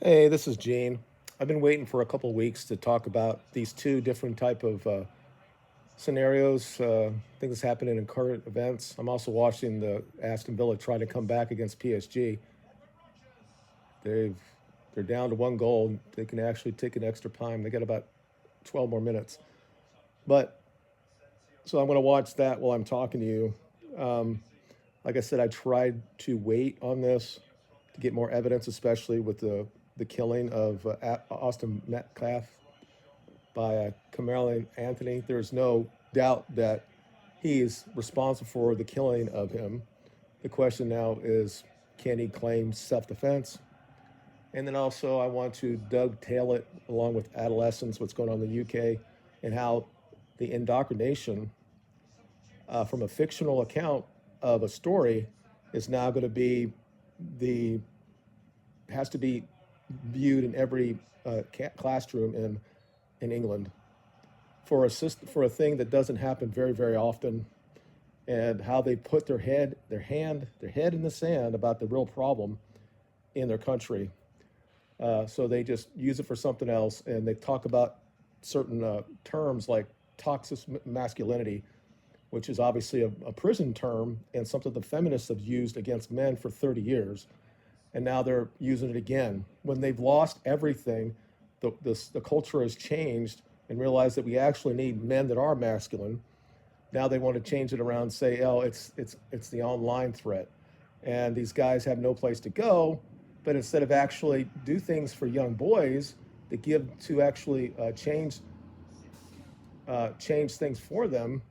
Hey, this is Gene. I've been waiting for a couple weeks to talk about these two different type of scenarios, things happening in current events. I'm also watching the Aston Villa try to come back against PSG. They've they're down to one goal. They can actually take an extra time. They got about 12 more minutes. But so I'm going to watch that while I'm talking to you. Um, like I said, I tried to wait on this to get more evidence, especially with the killing of Austin Metcalf by Cameron Anthony. There's no doubt that he is responsible for the killing of him. The question now is, can he claim self-defense? And then also, I want to dovetail it along with Adolescence, what's going on in the UK, and how the indoctrination from a fictional account of a story is now going to be the has to be viewed in every classroom in England for a thing that doesn't happen very often, and how they put their head in the sand about the real problem in their country. So they just use it for something else, and they talk about certain terms like toxic masculinity, which is obviously a prison term and something the feminists have used against men for 30 years. And now they're using it again. When they've lost everything, the culture has changed and realized that we actually need men that are masculine. Now they want to change it around and say, oh, it's the online threat. And these guys have no place to go, but instead of actually do things for young boys that give to actually change things for them,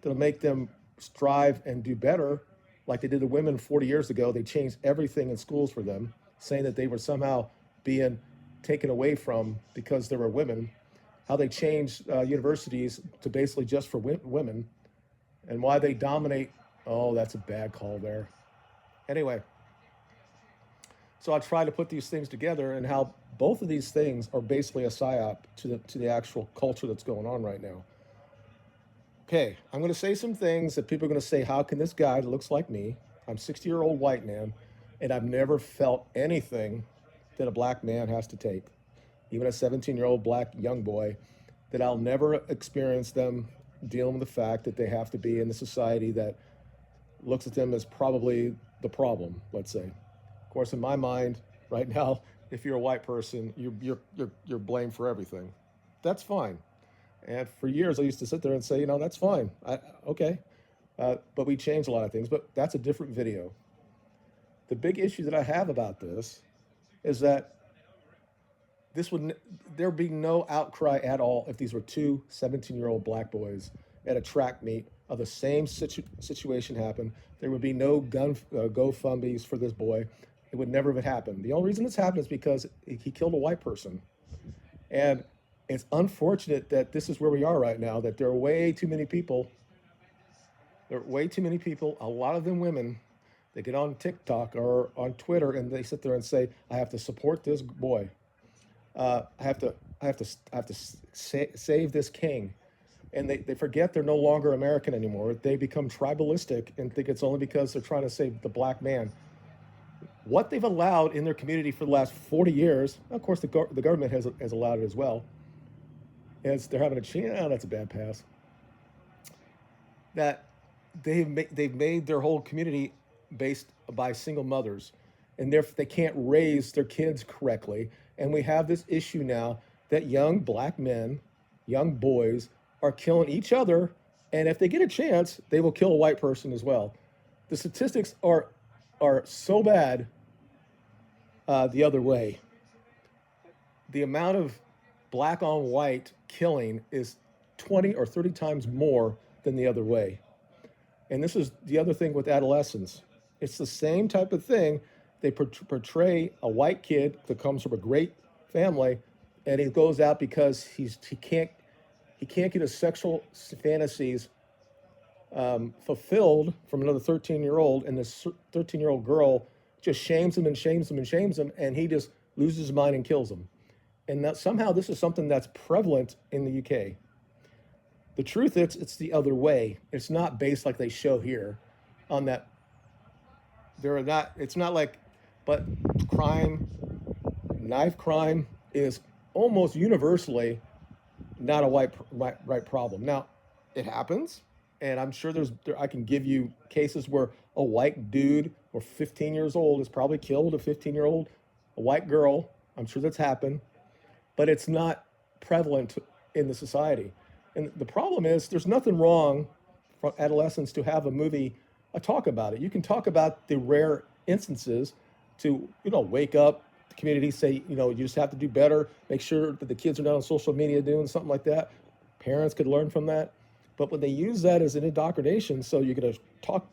that'll make them strive and do better, like they did to women 40 years ago. They changed everything in schools for them, saying that they were somehow being taken away from because there were women. How they changed universities to basically just for women, and why they dominate. Oh, that's a bad call there. Anyway, so I try to put these things together and how both of these things are basically a psyop to the actual culture that's going on right now. Okay, I'm going to say some things that people are going to say, how can this guy that looks like me, I'm a 60-year-old white man, and I've never felt anything that a black man has to take, even a 17-year-old black young boy, that I'll never experience them dealing with the fact that they have to be in the society that looks at them as probably the problem, let's say. Of course, in my mind, right now, if you're a white person, you're blamed for everything. That's fine. And for years, I used to sit there and say, that's fine. Okay. But we changed a lot of things, but that's a different video. The big issue that I have about this is that there'd be no outcry at all if these were two 17-year-old black boys at a track meet of the same situation happened. There would be no gun GoFundMe's for this boy. It would never have happened. The only reason it's happened is because he killed a white person. And it's unfortunate that this is where we are right now, that there are way too many people. There are way too many people, a lot of them women, they get on TikTok or on Twitter and they sit there and say, I have to support this boy. I have to save this king. And they forget they're no longer American anymore. They become tribalistic and think it's only because they're trying to save the black man. What they've allowed in their community for the last 40 years, of course, the government has allowed it as well, is they're having a chance. Oh, that's a bad pass. That they've made their whole community based by single mothers, and they can't raise their kids correctly. And we have this issue now that young black men, young boys, are killing each other, and if they get a chance, they will kill a white person as well. The statistics are so bad the other way. The amount of black on white killing is 20 or 30 times more than the other way. And this is the other thing with Adolescence. It's the same type of thing. They portray a white kid that comes from a great family, and he goes out because he can't get his sexual fantasies fulfilled from another 13-year-old, and this 13-year-old girl just shames him and shames him and shames him, and he just loses his mind and kills him. And that somehow this is something that's prevalent in the UK. The truth is, it's the other way. It's not based like they show here on that. It's not like, but crime knife crime is almost universally not a white problem. Now, it happens, and I'm sure I can give you cases where a white dude or 15 years old has probably killed a 15-year-old, a white girl. I'm sure that's happened, but it's not prevalent in the society. And the problem is, there's nothing wrong for adolescents to have a movie, a talk about it. You can talk about the rare instances to, wake up the community, say, you just have to do better, make sure that the kids are not on social media doing something like that. Parents could learn from that. But when they use that as an indoctrination, so you're going to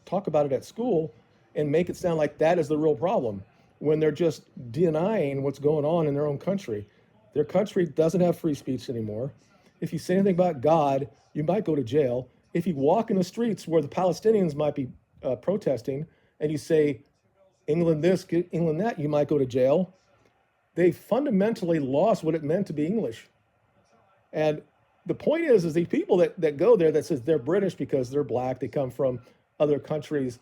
talk about it at school and make it sound like that is the real problem, when they're just denying what's going on in their own country. Their country doesn't have free speech anymore. If you say anything about God, you might go to jail. If you walk in the streets where the Palestinians might be protesting, and you say England this, England that, you might go to jail. They fundamentally lost what it meant to be English. And the point is these people that go there that says they're British because they're black, they come from other countries,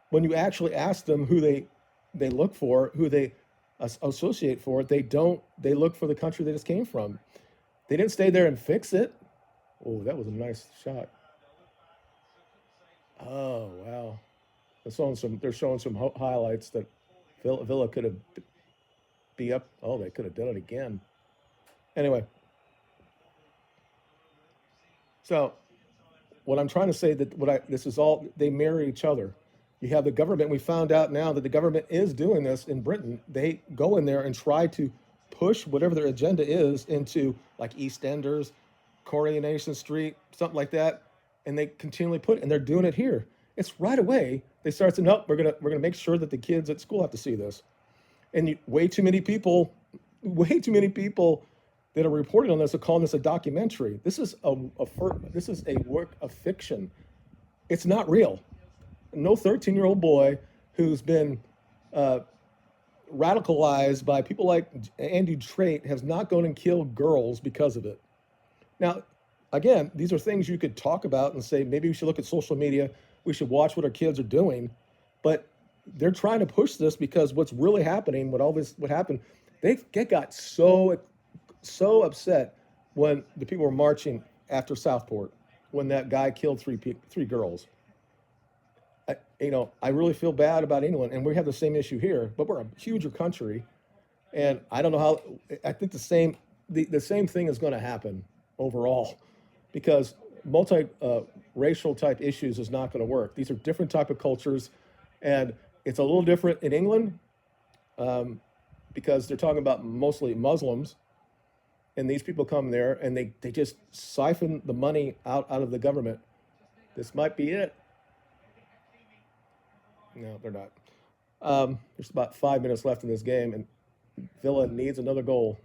when you actually ask them who they look for, who they associate for, they look for the country they just came from. They didn't stay there and fix it. Oh, that was a nice shot. Oh, wow. They're showing some highlights that Villa could have be up. Oh, they could have done it again. Anyway, so what I'm trying to say this is all, they marry each other. You have the government. We found out now that the government is doing this in Britain. They go in there and try to push whatever their agenda is into like EastEnders, Coronation Street, something like that, and they continually and they're doing it here. It's right away they start saying, "No, we're gonna make sure that the kids at school have to see this," and way too many people that are reporting on this are calling this a documentary. This is a work of fiction. It's not real. No 13-year-old boy who's been radicalized by people like Andrew Tate has not gone and killed girls because of it. Now, again, these are things you could talk about and say, maybe we should look at social media. We should watch what our kids are doing. But they're trying to push this because what's really happening, what happened, they got so upset when the people were marching after Southport, when that guy killed three girls. I really feel bad about England, and we have the same issue here, but we're a huger country, and I don't know how. I think the same thing is going to happen overall, because racial type issues is not going to work. These are different type of cultures, and it's a little different in England because they're talking about mostly Muslims, and these people come there and they just siphon the money out of the government. This might be it. No, they're not. There's about 5 minutes left in this game, and Villa needs another goal.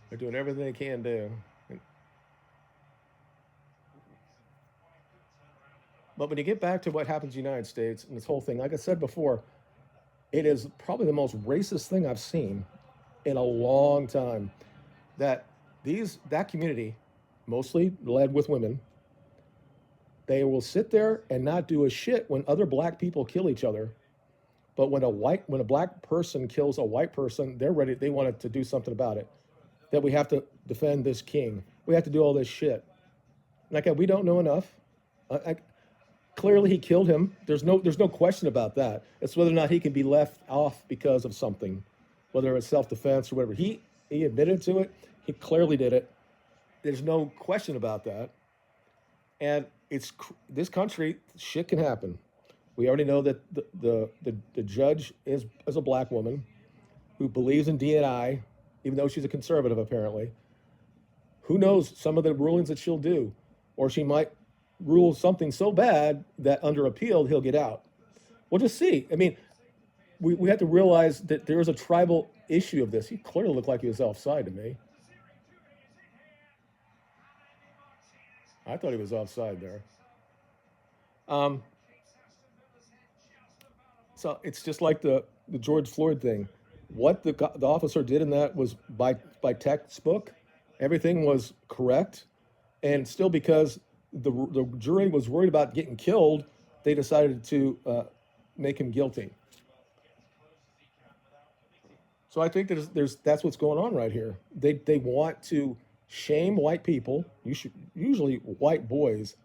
They're doing everything they can do. But when you get back to what happens in the United States and this whole thing, like I said before, it is probably the most racist thing I've seen in a long time. That community, mostly led with women, they will sit there and not do a shit when other black people kill each other. But when a black person kills a white person, they're ready. They wanted to do something about it. That we have to defend this king. We have to do all this shit. Like, we don't know enough. Clearly, he killed him. There's no question about that. It's whether or not he can be left off because of something, whether it's self-defense or whatever. He admitted to it. He clearly did it. There's no question about that. And this country, shit can happen. We already know that the judge is a black woman who believes in D&I, even though she's a conservative, apparently. Who knows some of the rulings that she'll do? Or she might rule something so bad that under appeal, he'll get out. We'll just see. I mean, we have to realize that there is a tribal issue of this. He clearly looked like he was offside to me. I thought he was offside there. So it's just like the George Floyd thing. What the officer did in that was by textbook. Everything was correct. And still, because the jury was worried about getting killed. They decided to make him guilty. So I think there's that's what's going on right here. They want to shame white people, usually white boys,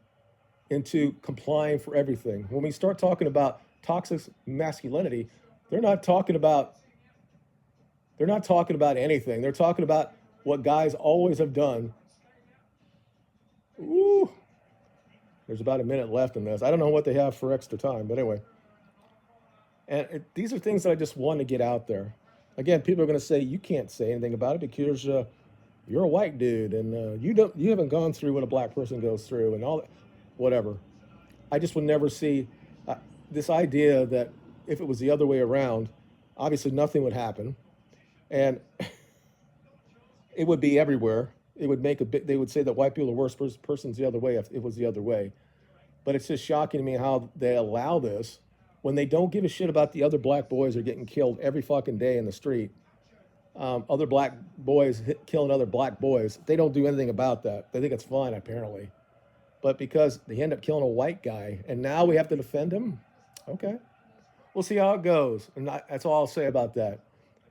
into complying for everything. When we start talking about toxic masculinity, they're not talking about they're not talking about anything. They're talking about what guys always have done. Ooh, there's about a minute left in this. I don't know what they have for extra time, but anyway. And these are things that I just want to get out there. Again, people are going to say you can't say anything about it because you're a white dude and you haven't gone through what a black person goes through and all that, whatever. I just would never see uh, this idea that if it was the other way around, obviously nothing would happen, and it would be everywhere. It would make a bit. They would say that white people are worse persons the other way if it was the other way. But it's just shocking to me how they allow this when they don't give a shit about the other black boys are getting killed every fucking day in the street. Other black boys killing other black boys. They don't do anything about that. They think it's fun, apparently. But because they end up killing a white guy and now we have to defend him, okay. We'll see how it goes. And that's all I'll say about that.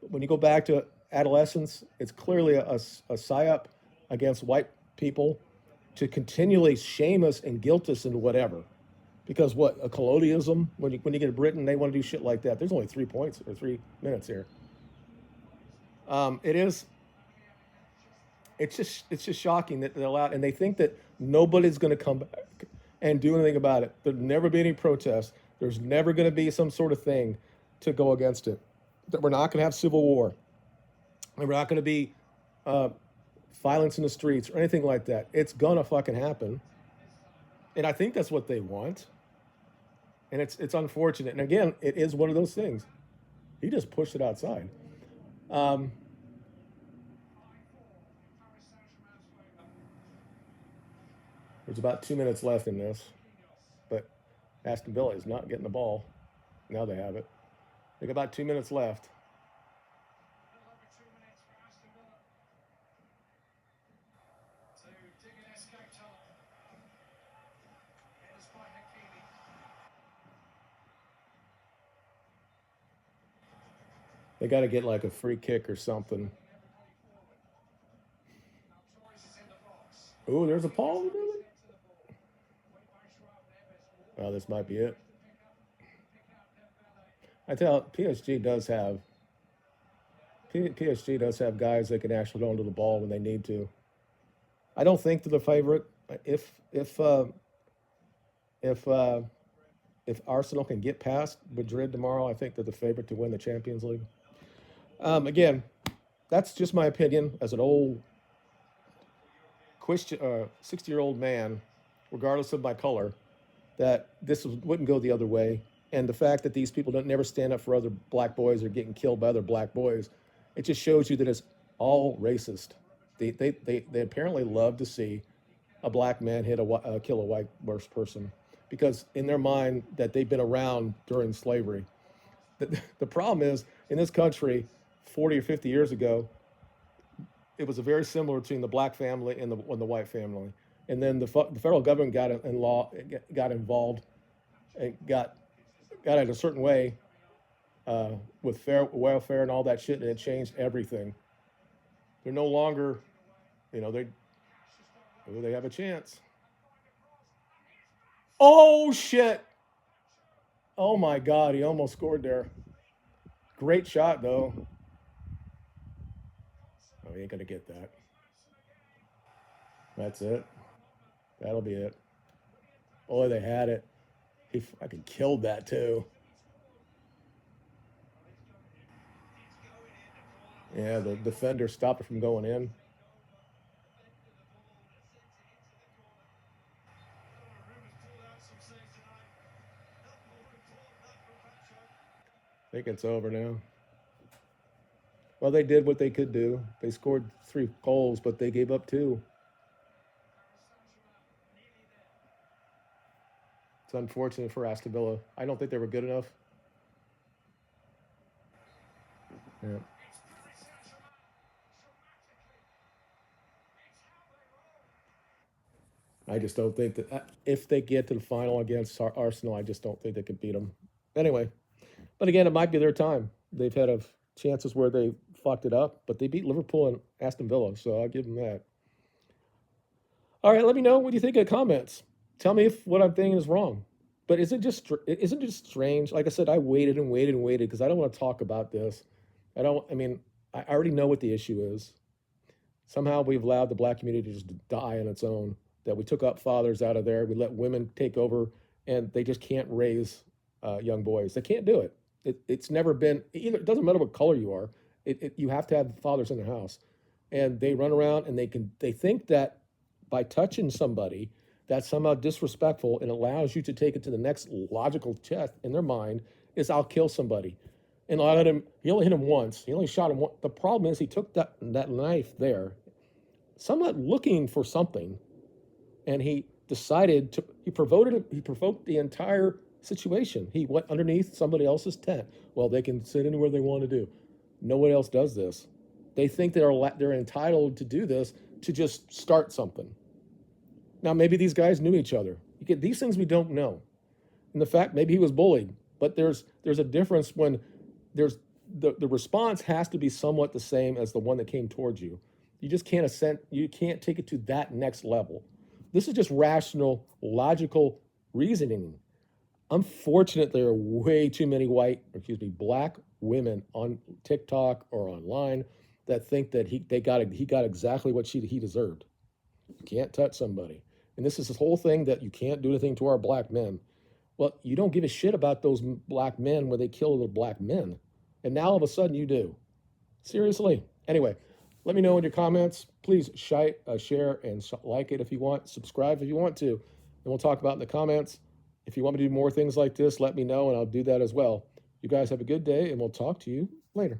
When you go back to adolescence, it's clearly a psyop against white people to continually shame us and guilt us into whatever. Because what a colonialism when you get to Britain, they want to do shit like that. There's only 3 points or 3 minutes here. It is. It's just shocking that they're allowed, and they think that nobody's going to come back and do anything about it. There'll never be any protests. There's never going to be some sort of thing to go against it. That we're not going to have civil war. And we're not going to be uh, violence in the streets or anything like that. It's gonna fucking happen, and I think that's what they want. And it's unfortunate. And again, it is one of those things. He just pushed it outside. Um, there's about 2 minutes left in this, but Aston Villa is not getting the ball. Now they have it. They got about 2 minutes left. They got to get like a free kick or something. Ooh, there's a Paul. Oh, this might be it. I tell PSG does have guys that can actually go into the ball when they need to. I don't think they're the favorite. If if uh, if uh, if Arsenal can get past Madrid tomorrow, I think they're the favorite to win the Champions League. Again, that's just my opinion as an old 60-year-old man, regardless of my color, that wouldn't go the other way. And the fact that these people don't never stand up for other black boys or getting killed by other black boys, it just shows you that it's all racist. They apparently love to see a black man kill a white worse person because in their mind that they've been around during slavery. The problem is in this country, 40 or 50 years ago, it was a very similar between the black family and the white family. And then the federal government got involved and got it a certain way with fair welfare and all that shit, and it changed everything. They're no longer, you know, they have a chance. Oh shit! Oh my God, he almost scored there. Great shot though. Oh, he ain't gonna get that. That's it. That'll be it. Boy, they had it. He fucking killed that too. Yeah, the defender stopped it from going in. I think it's over now. Well, they did what they could do. They scored 3 goals, but they gave up 2. It's unfortunate for Aston Villa. I don't think they were good enough. Yeah. I just don't think that if they get to the final against Arsenal, I just don't think they can beat them. Anyway, but again, it might be their time. They've had chances where they fucked it up, but they beat Liverpool and Aston Villa, so I'll give them that. All right, let me know what you think in the comments. Tell me if what I'm thinking is wrong. But isn't it just strange? Like I said, I waited and waited and waited because I don't want to talk about this. I mean, I already know what the issue is. Somehow we've allowed the black community to just die on its own. That we took up fathers out of there. We let women take over, and they just can't raise young boys. They can't do it. It's never been either. It doesn't matter what color you are. You have to have fathers in the house, and they run around and they think that by touching somebody that's somehow disrespectful and allows you to take it to the next logical test in their mind is I'll kill somebody. And I let him. He only hit him once. He only shot him once. The problem is he took that knife there, somewhat looking for something, and he decided to. He provoked the entire situation. He went underneath somebody else's tent. Well, they can sit anywhere they want to do. Nobody else does this. They think they're entitled to do this to just start something. Now, maybe these guys knew each other. These things we don't know. And the fact maybe he was bullied, but there's a difference when there's the response has to be somewhat the same as the one that came towards you. You just can't you can't take it to that next level. This is just rational, logical reasoning. Unfortunately, there are way too many black women on TikTok or online that think that he got exactly what he deserved. You can't touch somebody. And this is this whole thing that you can't do anything to our black men. Well, you don't give a shit about those black men when they kill the black men. And now all of a sudden you do. Seriously. Anyway, let me know in your comments. Please share and like it if you want. Subscribe if you want to. And we'll talk about it in the comments. If you want me to do more things like this, let me know and I'll do that as well. You guys have a good day and we'll talk to you later.